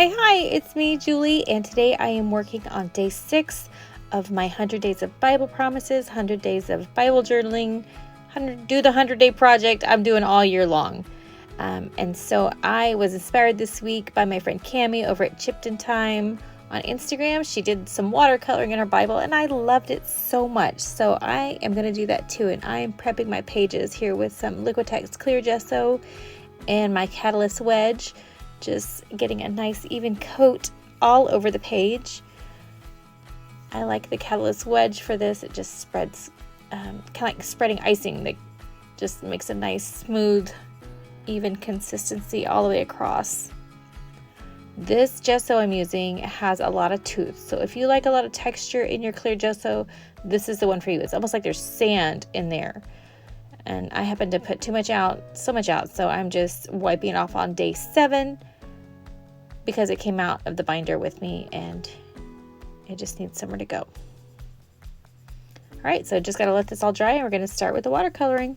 Hi, it's me, Julie, and today I am working on day 6 of my 100 Days of Bible Promises, 100 Days of Bible Journaling, do the 100-day project I'm doing all year long. And so I was inspired this week by my friend Cammie over at Chipton Time on Instagram. She did some watercoloring in her Bible, and I loved it so much. So I am going to do that too, and I am prepping my pages here with some Liquitex clear gesso and my Catalyst wedge. Just getting a nice even coat all over the page. I like the Catalyst wedge for this. It just spreads, kind of like spreading icing. That just makes a nice, smooth, even consistency all the way across. This gesso I'm using has a lot of tooth. So if you like a lot of texture in your clear gesso, this is the one for you. It's almost like there's sand in there. And I happen to put so much out, so I'm just wiping it off on day 7 because it came out of the binder with me and it just needs somewhere to go. All right, so just got to let this all dry and we're going to start with the watercoloring.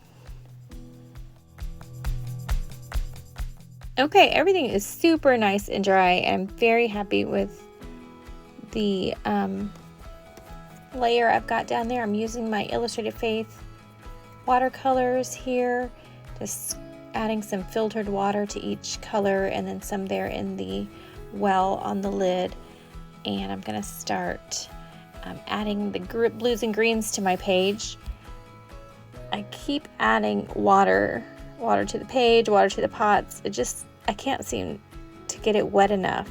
Okay, everything is super nice and dry. I'm very happy with the layer I've got down there. I'm using my Illustrated Faith watercolors here, just adding some filtered water to each color and then some there in the well on the lid. And I'm going to start adding the blues and greens to my page. I keep adding water to the page, water to the pots. I can't seem to get it wet enough.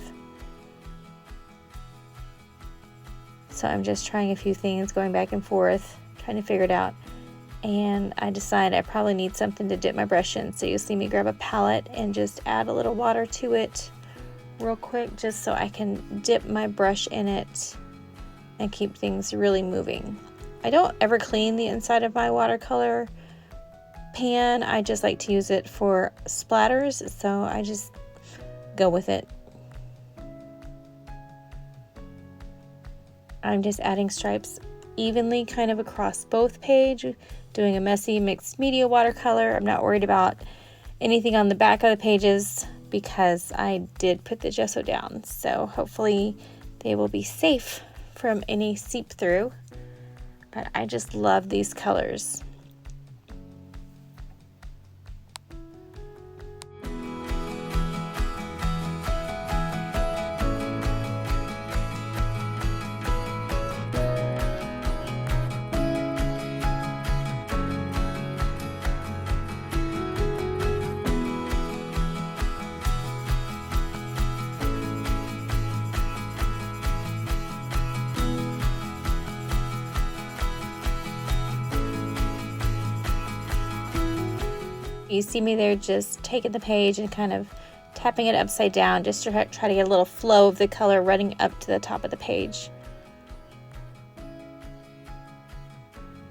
So I'm just trying a few things, going back and forth, trying to figure it out. And I decided I probably need something to dip my brush in. So you'll see me grab a palette and just add a little water to it real quick, just so I can dip my brush in it and keep things really moving. I don't ever clean the inside of my watercolor pan. I just like to use it for splatters, so I just go with it. I'm just adding stripes evenly kind of across both pages, doing a messy mixed media watercolor. I'm not worried about anything on the back of the pages because I did put the gesso down, so hopefully they will be safe from any seep through. But I just love these colors. You see me there just taking the page and kind of tapping it upside down just to try to get a little flow of the color running up to the top of the page.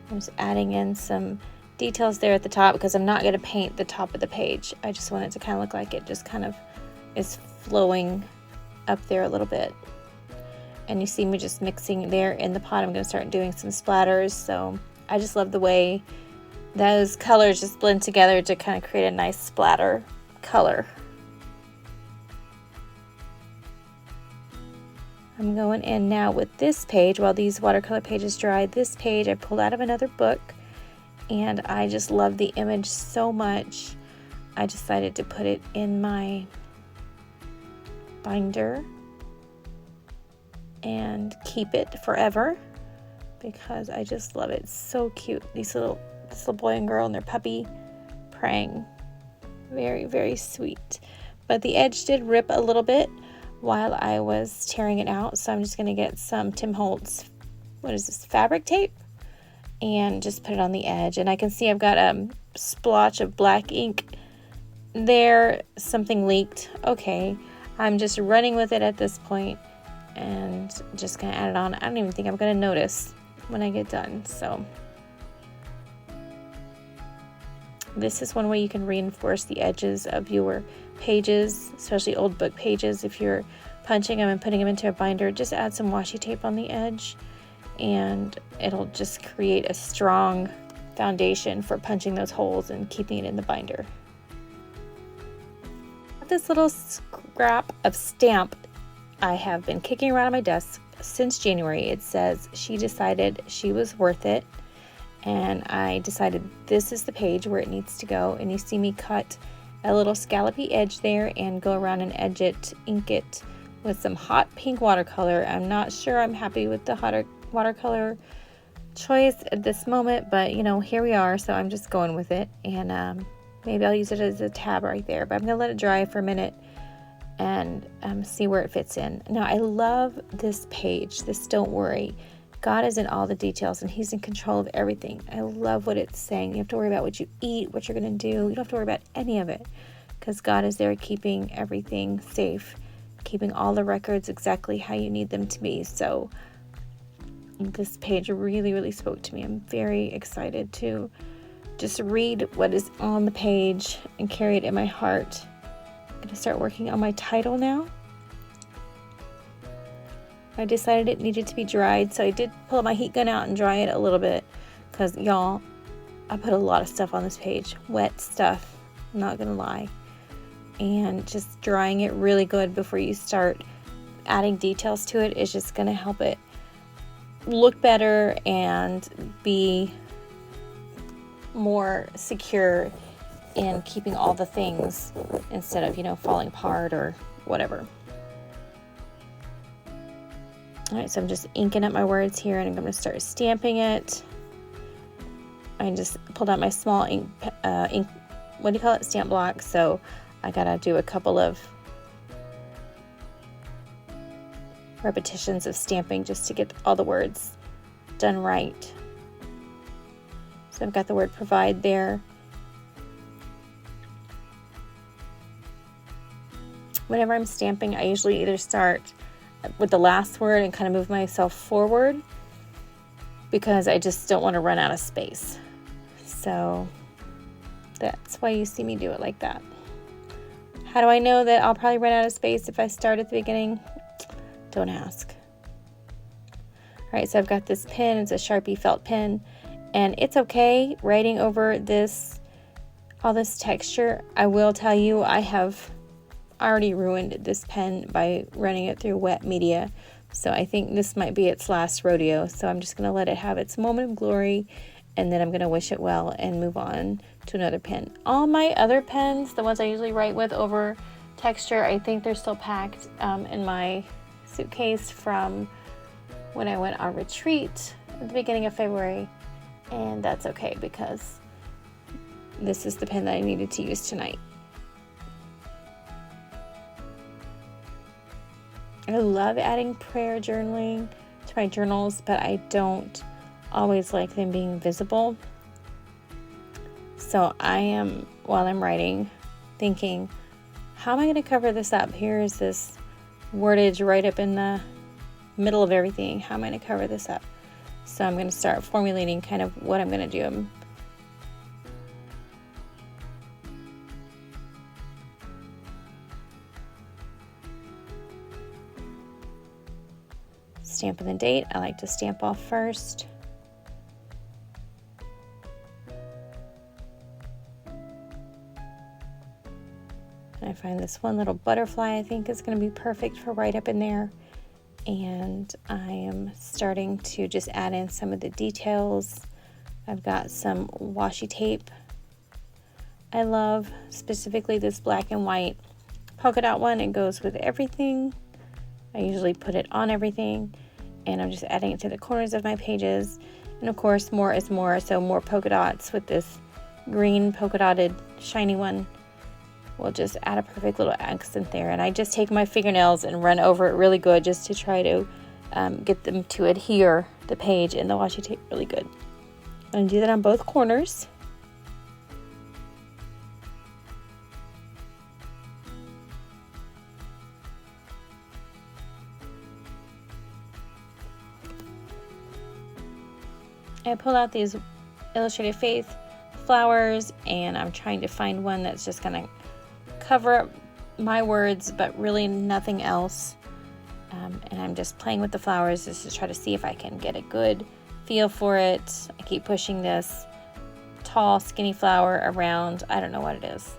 I'm just adding in some details there at the top because I'm not going to paint the top of the page. I just want it to kind of look like it just kind of is flowing up there a little bit. And you see me just mixing there in the pot. I'm going to start doing some splatters. So I just love the way those colors just blend together to kind of create a nice splatter color. I'm going in now with this page while these watercolor pages dry. This page I pulled out of another book and I just love the image so much. I decided to put it in my binder and keep it forever because I just love it. It's so cute. This little boy and girl and their puppy praying. Very, very sweet. But the edge did rip a little bit while I was tearing it out, so I'm just going to get some Tim Holtz, fabric tape, and just put it on the edge. And I can see I've got a splotch of black ink there. Something leaked. Okay, I'm just running with it at this point and just going to add it on. I don't even think I'm going to notice when I get done. So this is one way you can reinforce the edges of your pages, especially old book pages. If you're punching them and putting them into a binder, just add some washi tape on the edge and it'll just create a strong foundation for punching those holes and keeping it in the binder. This little scrap of stamp I have been kicking around on my desk since January. It says she decided she was worth it, and I decided this is the page where it needs to go. And you see me cut a little scallopy edge there and go around and edge it, ink it with some hot pink watercolor. I'm not sure I'm happy with the hotter watercolor choice at this moment, but you know, here we are, so I'm just going with it. And maybe I'll use it as a tab right there, but I'm gonna let it dry for a minute and see where it fits in. Now, I love this page, this don't worry. God is in all the details and he's in control of everything. I love what it's saying. You have to worry about what you eat, what you're going to do. You don't have to worry about any of it because God is there keeping everything safe, keeping all the records exactly how you need them to be. So this page really, really spoke to me. I'm very excited to just read what is on the page and carry it in my heart. I'm going to start working on my title now. I decided it needed to be dried, so I did pull my heat gun out and dry it a little bit because, y'all, I put a lot of stuff on this page. Wet stuff, I'm not gonna lie. And just drying it really good before you start adding details to it is just gonna help it look better and be more secure in keeping all the things instead of, you know, falling apart or whatever. All right, so I'm just inking up my words here and I'm going to start stamping it. I just pulled out my small ink, what do you call it, stamp block. So I got to do a couple of repetitions of stamping just to get all the words done right. So I've got the word provide there. Whenever I'm stamping, I usually either start with the last word and kind of move myself forward because I just don't want to run out of space. So that's why you see me do it like that. How do I know that I'll probably run out of space if I start at the beginning? Don't ask. All right, so I've got this pen. It's a Sharpie felt pen, and it's okay writing over all this texture. I will tell you, I have already ruined this pen by running it through wet media, so I think this might be its last rodeo. So I'm just going to let it have its moment of glory, and then I'm going to wish it well and move on to another pen. All my other pens, the ones I usually write with over texture, I think they're still packed in my suitcase from when I went on retreat at the beginning of February, and that's okay because this is the pen that I needed to use tonight. I love adding prayer journaling to my journals, but I don't always like them being visible. So I am, while I'm writing, thinking, how am I going to cover this up? Here is this wordage right up in the middle of everything. How am I going to cover this up? So I'm going to start formulating kind of what I'm going to do. Stamping the date. I like to stamp off first. And I find this one little butterfly I think is going to be perfect for right up in there. And I am starting to just add in some of the details. I've got some washi tape. I love specifically this black and white polka dot one. It goes with everything. I usually put it on everything, and I'm just adding it to the corners of my pages. And of course, more is more, so more polka dots with this green polka dotted shiny one will just add a perfect little accent there. And I just take my fingernails and run over it really good just to try to get them to adhere the page and the washi tape really good. I'm going to do that on both corners. I pulled out these Illustrated Faith flowers, and I'm trying to find one that's just going to cover up my words, but really nothing else. And I'm just playing with the flowers just to try to see if I can get a good feel for it. I keep pushing this tall, skinny flower around. I don't know what it is.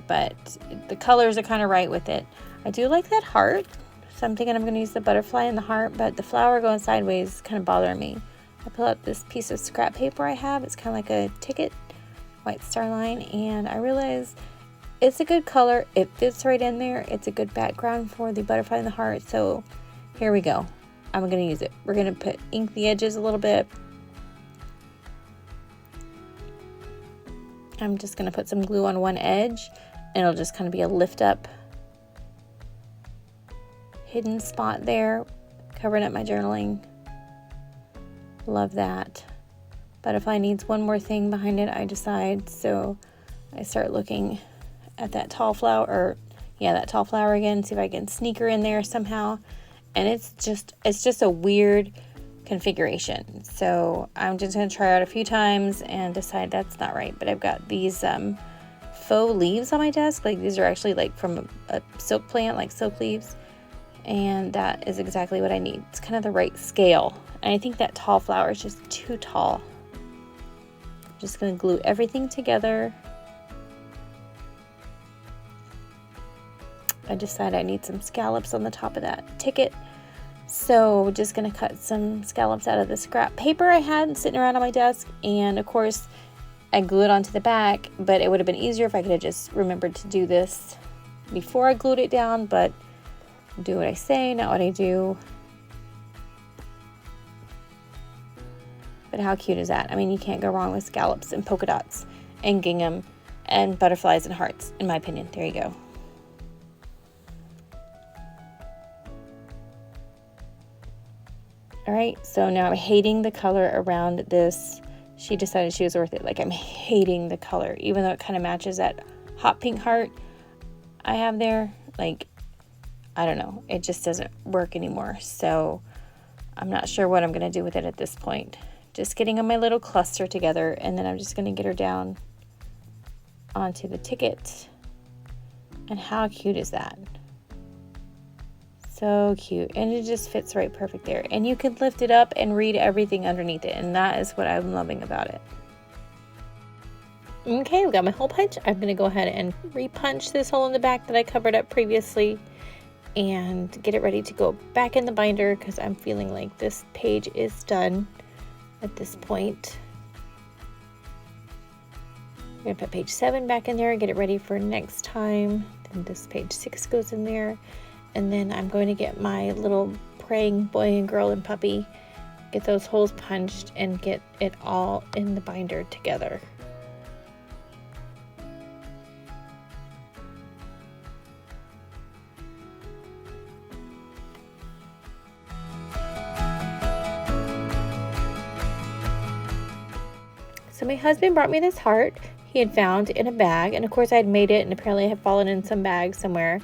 but the colors are kind of right with it. I do like that heart, so I'm thinking I'm going to use the butterfly and the heart, but the flower going sideways is kind of bothering me. I pull out this piece of scrap paper I have. It's kind of like a ticket, white star line, and I realize it's a good color. It fits right in there. It's a good background for the butterfly and the heart, so here we go. I'm going to use it. We're going to ink the edges a little bit. I'm just going to put some glue on one edge, and it'll just kind of be a lift up hidden spot there, covering up my journaling. Love that. Butterfly needs one more thing behind it, I decide, so I start looking at that tall flower, that tall flower again, see if I can sneak her in there somehow. And it's just a weird configuration, so I'm just going to try out a few times and decide that's not right. But I've got these faux leaves on my desk. Like, these are actually like from a silk plant, like silk leaves, and that is exactly what I need. It's kind of the right scale, and I think that tall flower is just too tall. I'm just going to glue everything together. I decided I need some scallops on the top of that ticket, so just going to cut some scallops out of the scrap paper I had sitting around on my desk, and of course I glue it onto the back, but it would have been easier if I could have just remembered to do this before I glued it down, but do what I say, not what I do. But how cute is that? I mean, you can't go wrong with scallops and polka dots and gingham and butterflies and hearts, in my opinion. There you go. All right, so now I'm hating the color around this. She decided she was worth it. Like, I'm hating the color, even though it kind of matches that hot pink heart I have there. Like, I don't know, it just doesn't work anymore. So I'm not sure what I'm going to do with it at this point. Just getting on my little cluster together, and then I'm just going to get her down onto the ticket. And how cute is that? So cute, and it just fits right perfect there, and you can lift it up and read everything underneath it, and that is what I'm loving about it. Okay, we got my hole punch. I'm going to go ahead and repunch this hole in the back that I covered up previously and get it ready to go back in the binder, because I'm feeling like this page is done at this point. I'm going to put page 7 back in there and get it ready for next time. Then this page 6 goes in there. And then I'm going to get my little praying boy and girl and puppy, get those holes punched, and get it all in the binder together. So my husband brought me this heart he had found in a bag, and of course I had made it, and apparently it had fallen in some bag somewhere.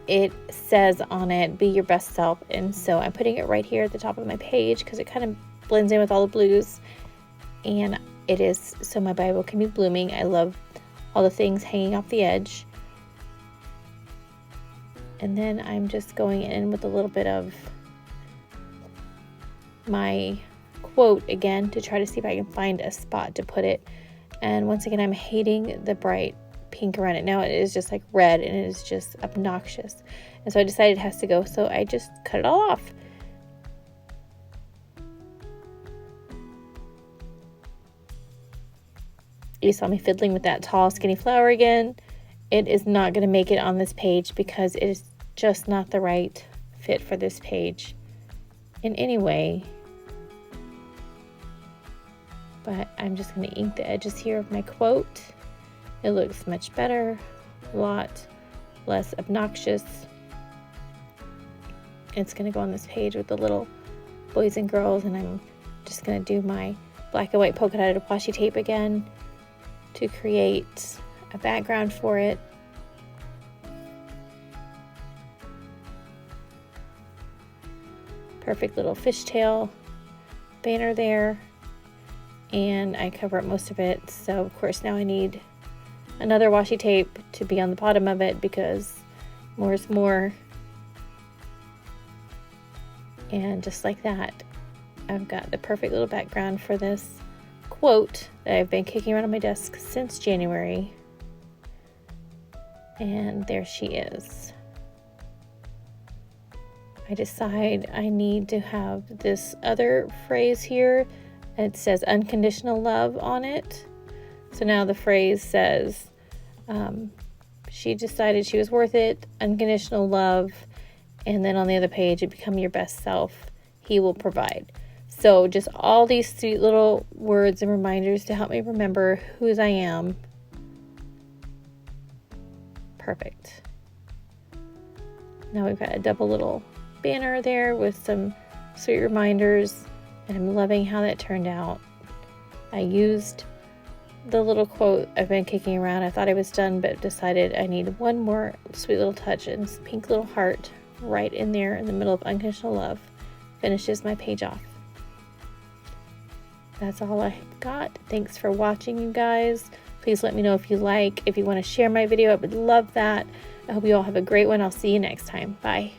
It says on it, be your best self, and so I'm putting it right here at the top of my page because it kind of blends in with all the blues, and it is so my Bible can be blooming. I love all the things hanging off the edge. And then I'm just going in with a little bit of my quote again to try to see if I can find a spot to put it. And once again, I'm hating the bright pink around it. Now it is just like red, and it is just obnoxious, and so I decided it has to go, so I just cut it all off. You saw me fiddling with that tall skinny flower again. It is not going to make it on this page because it is just not the right fit for this page in any way. But I'm just going to ink the edges here of my quote. It looks much better, a lot less obnoxious. It's going to go on this page with the little boys and girls, and I'm just going to do my black and white polka dotted washi tape again to create a background for it. Perfect little fishtail banner there, and I cover up most of it, so of course now I need another washi tape to be on the bottom of it because more is more. And just like that, I've got the perfect little background for this quote that I've been kicking around on my desk since January. And there she is. I decide I need to have this other phrase here. It says unconditional love on it. So now the phrase says, she decided she was worth it, unconditional love, and then on the other page, become your best self, he will provide. So just all these sweet little words and reminders to help me remember whose I am. Perfect. Now we've got a double little banner there with some sweet reminders, and I'm loving how that turned out. I used the little quote I've been kicking around. I thought I was done, but decided I need one more sweet little touch, and this pink little heart right in there in the middle of unconditional love finishes my page off. That's all I've got. Thanks for watching, you guys. Please let me know if you want to share my video. I would love that. I hope you all have a great one. I'll see you next time. Bye.